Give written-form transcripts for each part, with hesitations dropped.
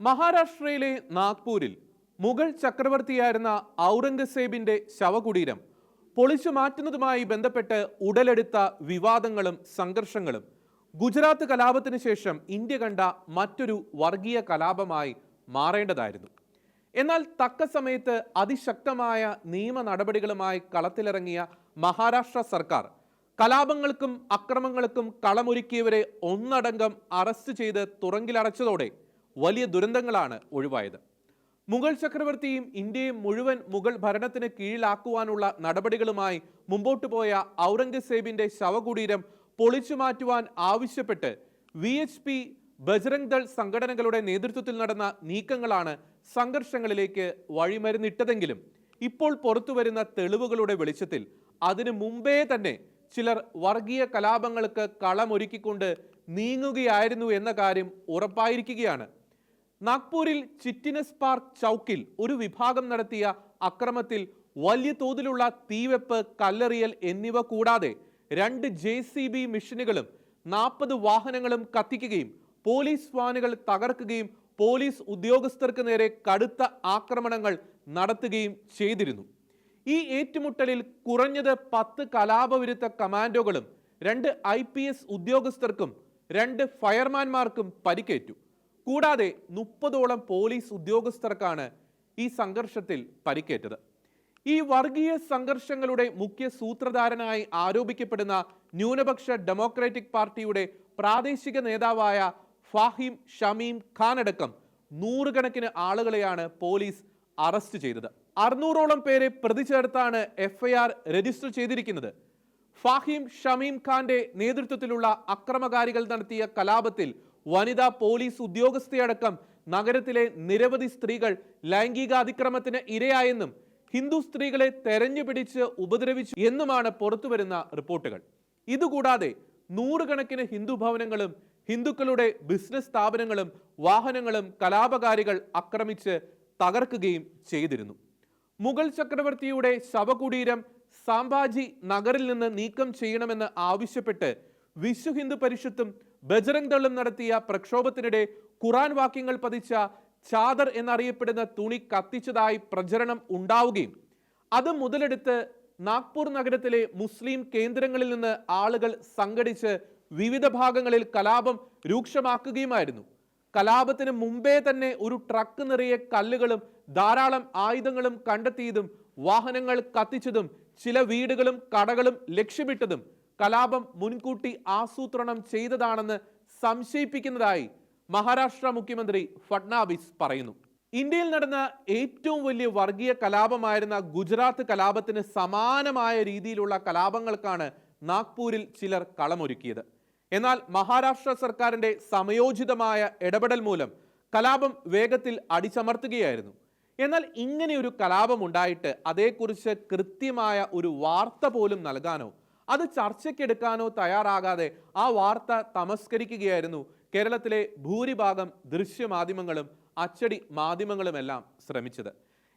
മഹാരാഷ്ട്രയിലെ നാഗ്പൂരിൽ മുഗൾ ചക്രവർത്തിയായിരുന്ന ഔറംഗസേബിന്റെ ശവകുടീരം പൊളിച്ചു മാറ്റുന്നതുമായി ബന്ധപ്പെട്ട് ഉടലെടുത്ത വിവാദങ്ങളും സംഘർഷങ്ങളും ഗുജറാത്ത് കലാപത്തിന് ശേഷം ഇന്ത്യ കണ്ട മറ്റൊരു വർഗീയ കലാപമായി മാറേണ്ടതായിരുന്നു. എന്നാൽ തക്ക സമയത്ത് അതിശക്തമായ നിയമ നടപടികളുമായി കളത്തിലിറങ്ങിയ മഹാരാഷ്ട്ര സർക്കാർ കലാപങ്ങൾക്കും അക്രമങ്ങൾക്കും കളമൊരുക്കിയവരെ ഒന്നടങ്കം അറസ്റ്റ് ചെയ്ത് തുറങ്കിലടച്ചതോടെ വലിയ ദുരന്തങ്ങളാണ് ഒഴിവായത്. മുഗൾ ചക്രവർത്തിയും ഇന്ത്യയും മുഴുവൻ മുഗൾ ഭരണത്തിന് കീഴിലാക്കുവാനുള്ള നടപടികളുമായി മുമ്പോട്ടു പോയ ഔറംഗസേബിന്റെ ശവകുടീരം പൊളിച്ചു മാറ്റുവാൻ ആവശ്യപ്പെട്ട് VHP, ബജ്രംഗ് ദൾ സംഘടനകളുടെ നേതൃത്വത്തിൽ നടന്ന നീക്കങ്ങളാണ് സംഘർഷങ്ങളിലേക്ക് വഴിമരുന്നിട്ടതെങ്കിലും ഇപ്പോൾ പുറത്തുവരുന്ന തെളിവുകളുടെ വെളിച്ചത്തിൽ അതിനു മുമ്പേ തന്നെ ചിലർ വർഗീയ കലാപങ്ങൾക്ക് കളമൊരുക്കിക്കൊണ്ട് നീങ്ങുകയായിരുന്നു എന്ന കാര്യം ഉറപ്പായിരിക്കുകയാണ്. നാഗ്പൂരിൽ ചിറ്റിനസ് പാർക്ക് ചൗക്കിൽ ഒരു വിഭാഗം നടത്തിയ അക്രമത്തിൽ വലിയ തോതിലുള്ള തീവെപ്പ്, കല്ലെറിയൽ എന്നിവ കൂടാതെ 2 JCB മെഷീനുകളും 40 വാഹനങ്ങളും കത്തിക്കുകയും പോലീസ് വാനുകൾ തകർക്കുകയും പോലീസ് ഉദ്യോഗസ്ഥർക്ക് നേരെ കടുത്ത ആക്രമണങ്ങൾ നടത്തുകയും ചെയ്തിരുന്നു. ഈ ഏറ്റുമുട്ടലിൽ കുറഞ്ഞത് 10 കലാപവിരുദ്ധ കമാൻഡോകളും 2 IPS ഉദ്യോഗസ്ഥർക്കും 2 ഫയർമാൻമാർക്കും പരിക്കേറ്റു. കൂടാതെ 30ഓളം പോലീസ് ഉദ്യോഗസ്ഥർക്കാണ് ഈ സംഘർഷത്തിൽ പരിക്കേറ്റത്. ഈ വർഗീയ സംഘർഷങ്ങളുടെ മുഖ്യ സൂത്രധാരനായി ആരോപിക്കപ്പെടുന്ന ന്യൂനപക്ഷ ഡെമോക്രാറ്റിക് പാർട്ടിയുടെ പ്രാദേശിക നേതാവായ ഫാഹിം ഷമീം ഖാൻ അടക്കം നൂറുകണക്കിന് ആളുകളെയാണ് പോലീസ് അറസ്റ്റ് ചെയ്തത്. 600ഓളം പേരെ പ്രതി ചേർത്താണ് FIR രജിസ്റ്റർ ചെയ്തിരിക്കുന്നത്. ഫാഹിം ഷമീം ഖാന്റെ നേതൃത്വത്തിലുള്ള അക്രമകാരികൾ നടത്തിയ കലാപത്തിൽ വനിതാ പോലീസ് ഉദ്യോഗസ്ഥയടക്കം നഗരത്തിലെ നിരവധി സ്ത്രീകൾ ലൈംഗികാതിക്രമത്തിന് ഇരയായെന്നും ഹിന്ദു സ്ത്രീകളെ തെരഞ്ഞുപിടിച്ച് ഉപദ്രവിച്ചു എന്നുമാണ് പുറത്തുവരുന്ന റിപ്പോർട്ടുകൾ. ഇതുകൂടാതെ നൂറുകണക്കിന് ഹിന്ദു ഭവനങ്ങളും ഹിന്ദുക്കളുടെ ബിസിനസ് സ്ഥാപനങ്ങളും വാഹനങ്ങളും കലാപകാരികൾ ആക്രമിച്ച് തകർക്കുകയും ചെയ്തിരുന്നു. മുഗൾ ചക്രവർത്തിയുടെ ശവകുടീരം സാംഭാജി നഗറിൽ നിന്ന് നീക്കം ചെയ്യണമെന്ന് ആവശ്യപ്പെട്ട് വിശ്വ ഹിന്ദു പരിഷത്തും ബജ്രംഗ് ദളും നടത്തിയ പ്രക്ഷോഭത്തിനിടെ ഖുറാൻ വാക്യങ്ങൾ പതിച്ച ചാദർ എന്നറിയപ്പെടുന്ന തുണി കത്തിച്ചതായി പ്രചരണം ഉണ്ടാവുകയും അത് മുതലെടുത്ത് നാഗ്പൂർ നഗരത്തിലെ മുസ്ലിം കേന്ദ്രങ്ങളിൽ നിന്ന് ആളുകൾ സംഘടിച്ച് വിവിധ ഭാഗങ്ങളിൽ കലാപം രൂക്ഷമാക്കുകയുമായിരുന്നു. കലാപത്തിന് മുമ്പേ തന്നെ ഒരു ട്രക്ക് നിറയെ കല്ലുകളും ധാരാളം ആയുധങ്ങളും കണ്ടെത്തിയതും വാഹനങ്ങൾ കത്തിച്ചതും ചില വീടുകളും കടകളും ലക്ഷ്യമിട്ടതും കലാപം മുൻകൂട്ടി ആസൂത്രണം ചെയ്തതാണെന്ന് സംശയിപ്പിക്കുന്നതായി മഹാരാഷ്ട്ര മുഖ്യമന്ത്രി ഫഡ്നാവിസ് പറയുന്നു. ഇന്ത്യയിൽ നടന്ന ഏറ്റവും വലിയ വർഗീയ കലാപമായിരുന്ന ഗുജറാത്ത് കലാപത്തിന് സമാനമായ രീതിയിലുള്ള കലാപങ്ങൾക്കാണ് നാഗ്പൂരിൽ ചിലർ കളമൊരുക്കിയത്. എന്നാൽ മഹാരാഷ്ട്ര സർക്കാരിന്റെ സമയോചിതമായ ഇടപെടൽ മൂലം കലാപം വേഗത്തിൽ അടിച്ചമർത്തുകയായിരുന്നു. എന്നാൽ ഇങ്ങനെയൊരു കലാപം ഉണ്ടായിട്ട് അതേക്കുറിച്ച് കൃത്യമായ ഒരു വാർത്ത പോലും നൽകാനോ അത് ചർച്ചയ്ക്കെടുക്കാനോ തയ്യാറാകാതെ ആ വാർത്ത തമസ്കരിക്കുകയായിരുന്നു കേരളത്തിലെ ഭൂരിഭാഗം ദൃശ്യമാധ്യമങ്ങളും അച്ചടി മാധ്യമങ്ങളുമെല്ലാം ശ്രമിച്ചത്.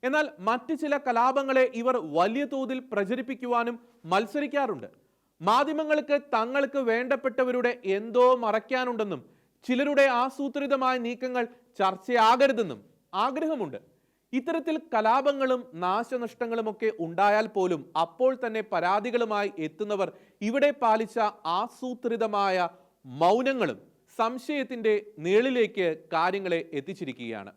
എന്നാൽ മറ്റ് ചില കലാപങ്ങളെ ഇവർ വലിയ തോതിൽ പ്രചരിപ്പിക്കുവാനും മത്സരിക്കാറുണ്ട്. മാധ്യമങ്ങൾക്ക് തങ്ങൾക്ക് വേണ്ടപ്പെട്ടവരുടെ എന്തോ മറയ്ക്കാനുണ്ടെന്നും ചിലരുടെ ആസൂത്രിതമായ നീക്കങ്ങൾ ചർച്ചയാകരുതെന്നും ആഗ്രഹമുണ്ട്. ഇത്തരത്തിൽ കലാപങ്ങളും നാശനഷ്ടങ്ങളുമൊക്കെ ഉണ്ടായാൽ പോലും അപ്പോൾ തന്നെ പരാതികളുമായി എത്തുന്നവർ ഇവിടെ പാലിച്ച ആസൂത്രിതമായ മൗനങ്ങളും സംശയത്തിന്റെ നിഴലിലേക്ക് കാര്യങ്ങളെ എത്തിച്ചിരിക്കുകയാണ്.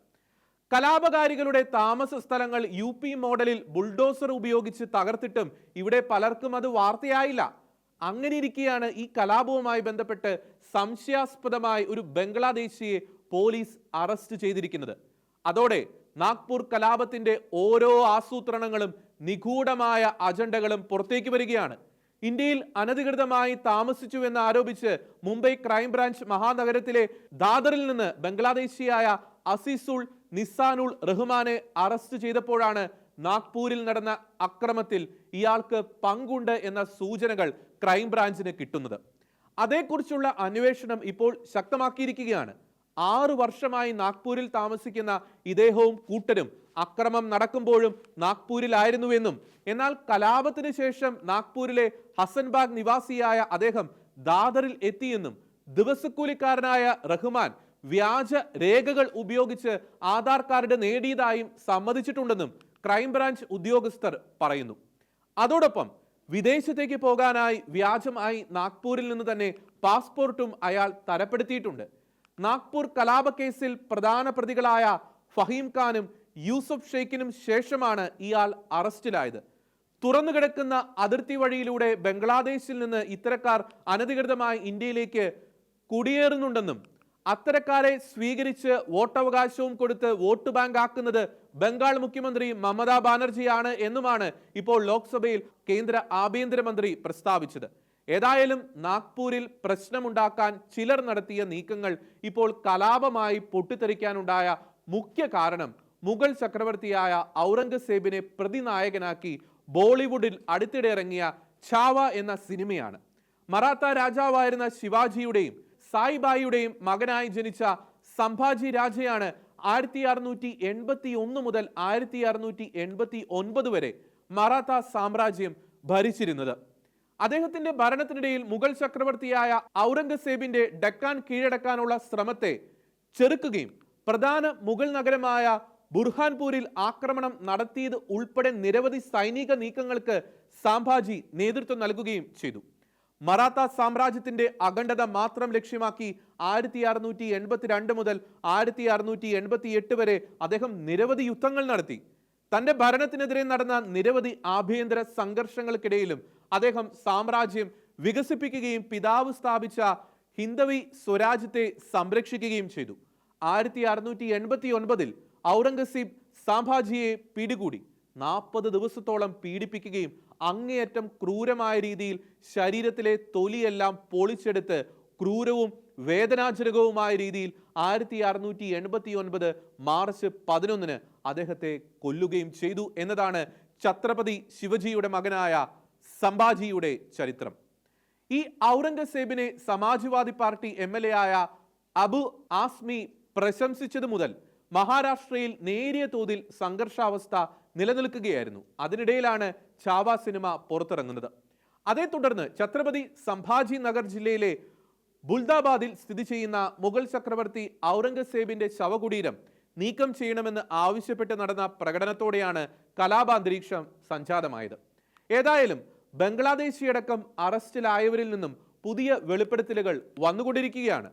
കലാപകാരികളുടെ താമസ സ്ഥലങ്ങൾ UP മോഡലിൽ ബുൾഡോസർ ഉപയോഗിച്ച് തകർത്തിട്ടും ഇവിടെ പലർക്കും അത് വാർത്തയായില്ല. അങ്ങനെ ഇരിക്കെയാണ് ഈ കലാപവുമായി ബന്ധപ്പെട്ട് സംശയാസ്പദമായി ഒരു ബംഗ്ലാദേശിയെ പോലീസ് അറസ്റ്റ് ചെയ്തിരിക്കുന്നത്. അതോടെ നാഗ്പൂർ കലാപത്തിന്റെ ഓരോ ആസൂത്രണങ്ങളും നിഗൂഢമായ അജണ്ടകളും പുറത്തേക്ക് വരികയാണ്. ഇന്ത്യയിൽ അനധികൃതമായി താമസിച്ചുവെന്ന് ആരോപിച്ച് മുംബൈ ക്രൈംബ്രാഞ്ച് മഹാനഗരത്തിലെ ദാദറിൽ നിന്ന് ബംഗ്ലാദേശിയായ അസീസുൾ നിസാനുൾ റഹ്മാനെ അറസ്റ്റ് ചെയ്തപ്പോഴാണ് നാഗ്പൂരിൽ നടന്ന അക്രമത്തിൽ ഇയാൾക്ക് പങ്കുണ്ട് എന്ന സൂചനകൾ ക്രൈംബ്രാഞ്ചിന് കിട്ടുന്നത്. അതേക്കുറിച്ചുള്ള അന്വേഷണം ഇപ്പോൾ ശക്തമാക്കിയിരിക്കുകയാണ്. 6 വർഷമായി നാഗ്പൂരിൽ താമസിക്കുന്ന ഇദ്ദേഹവും കൂട്ടരും അക്രമം നടക്കുമ്പോഴും നാഗ്പൂരിലായിരുന്നുവെന്നും എന്നാൽ കലാപത്തിന് ശേഷം നാഗ്പൂരിലെ ഹസൻബാഗ് നിവാസിയായ അദ്ദേഹം ദാദറിൽ എത്തിയെന്നും ദിവസക്കൂലിക്കാരനായ റഹ്മാൻ വ്യാജ രേഖകൾ ഉപയോഗിച്ച് ആധാർ കാർഡ് നേടിയതായും സമ്മതിച്ചിട്ടുണ്ടെന്നും ക്രൈംബ്രാഞ്ച് ഉദ്യോഗസ്ഥർ പറയുന്നു. അതോടൊപ്പം വിദേശത്തേക്ക് പോകാനായി വ്യാജമായി നാഗ്പൂരിൽ നിന്ന് തന്നെ പാസ്പോർട്ടും അയാൾ തരപ്പെടുത്തിയിട്ടുണ്ട്. നാഗ്പൂർ കലാപക്കേസിൽ പ്രധാന പ്രതികളായ ഫഹീം ഖാനും യൂസഫ് ഷെയ്ഖിനും ശേഷമാണ് ഇയാൾ അറസ്റ്റിലായത്. തുറന്നുകിടക്കുന്ന അതിർത്തി വഴിയിലൂടെ ബംഗ്ലാദേശിൽ നിന്ന് ഇത്തരക്കാർ അനധികൃതമായി ഇന്ത്യയിലേക്ക് കുടിയേറുന്നുണ്ടെന്നും അത്തരക്കാരെ സ്വീകരിച്ച് വോട്ടവകാശവും കൊടുത്ത് വോട്ട് ബാങ്ക് ആക്കുന്നത് ബംഗാൾ മുഖ്യമന്ത്രി മമതാ ബാനർജിയാണ് എന്നുമാണ് ഇപ്പോൾ ലോക്സഭയിൽ കേന്ദ്ര ആഭ്യന്തരമന്ത്രി പ്രസ്താവിച്ചത്. ഏതായാലും നാഗ്പൂരിൽ പ്രശ്നമുണ്ടാക്കാൻ ചിലർ നടത്തിയ നീക്കങ്ങൾ ഇപ്പോൾ കലാപമായി പൊട്ടിത്തെറിക്കാനുണ്ടായ മുഖ്യ കാരണം മുഗൾ ചക്രവർത്തിയായ ഔറംഗസേബിനെ പ്രതിനായകനാക്കി ബോളിവുഡിൽ അടുത്തിടെ ഇറങ്ങിയ ഛാവ എന്ന സിനിമയാണ്. മറാത്ത രാജാവായിരുന്ന ശിവാജിയുടെയും സായിബായിയുടെയും മകനായി ജനിച്ച സംഭാജി രാജയാണ് 1681 മുതൽ 1689 വരെ മറാത്ത സാമ്രാജ്യം ഭരിച്ചിരുന്നത്. അദ്ദേഹത്തിന്റെ ഭരണത്തിനിടയിൽ മുഗൾ ചക്രവർത്തിയായ ഔറംഗസേബിന്റെ ഡെക്കാൻ കീഴടക്കാനുള്ള ശ്രമത്തെ ചെറുക്കുകയും പ്രധാന മുഗൾ നഗരമായ ബുർഹാൻപൂരിൽ ആക്രമണം നടത്തിയത് ഉൾപ്പെടെ നിരവധി സൈനിക നീക്കങ്ങൾക്ക് സംഭാജി നേതൃത്വം നൽകുകയും ചെയ്തു. മറാത്ത സാമ്രാജ്യത്തിന്റെ അഖണ്ഡത മാത്രം ലക്ഷ്യമാക്കി 1682 മുതൽ 1688 വരെ അദ്ദേഹം നിരവധി യുദ്ധങ്ങൾ നടത്തി. തന്റെ ഭരണത്തിനെതിരെ നടന്ന നിരവധി ആഭ്യന്തര സംഘർഷങ്ങൾക്കിടയിലും അദ്ദേഹം സാമ്രാജ്യം വികസിപ്പിക്കുകയും പിതാവ് സ്ഥാപിച്ച ഹിന്ദവി സ്വരാജ്യത്തെ സംരക്ഷിക്കുകയും ചെയ്തു. 1689 ഔറംഗസീബ് സംഭാജിയെ പിടികൂടി 40 ദിവസത്തോളം പീഡിപ്പിക്കുകയും അങ്ങേയറ്റം ക്രൂരമായ രീതിയിൽ ശരീരത്തിലെ തൊലിയെല്ലാം പൊളിച്ചെടുത്ത് ക്രൂരവും വേദനാജനകവുമായ രീതിയിൽ 1689 മാർച്ച് 11 അദ്ദേഹത്തെ കൊല്ലുകയും ചെയ്തു എന്നതാണ് ഛത്രപതി ശിവജിയുടെ മകനായ സംഭാജിയുടെ ചരിത്രം. ഈ ഔറംഗസേബിനെ സമാജ്വാദി പാർട്ടി MLA ആയ അബു ആസ്മി പ്രശംസിച്ചത് മുതൽ മഹാരാഷ്ട്രയിൽ നേരിയ തോതിൽ സംഘർഷാവസ്ഥ നിലനിൽക്കുകയായിരുന്നു. അതിനിടയിലാണ് ഛാവ സിനിമ പുറത്തിറങ്ങുന്നത്. അതേ തുടർന്ന് ഛത്രപതി സംഭാജി നഗർ ജില്ലയിലെ ബുൽദാബാദിൽ സ്ഥിതി ചെയ്യുന്ന മുഗൾ ചക്രവർത്തി ഔറംഗസേബിന്റെ ശവകുടീരം നീക്കം ചെയ്യണമെന്ന് ആവശ്യപ്പെട്ട് നടന്ന പ്രകടനത്തോടെയാണ് കലാപാന്തരീക്ഷം സംജാതമായത്. ഏതായാലും ബംഗ്ലാദേശിയടക്കം അറസ്റ്റിലായവരിൽ നിന്നും പുതിയ വെളിപ്പെടുത്തലുകൾ വന്നുകൊണ്ടിരിക്കുകയാണ്.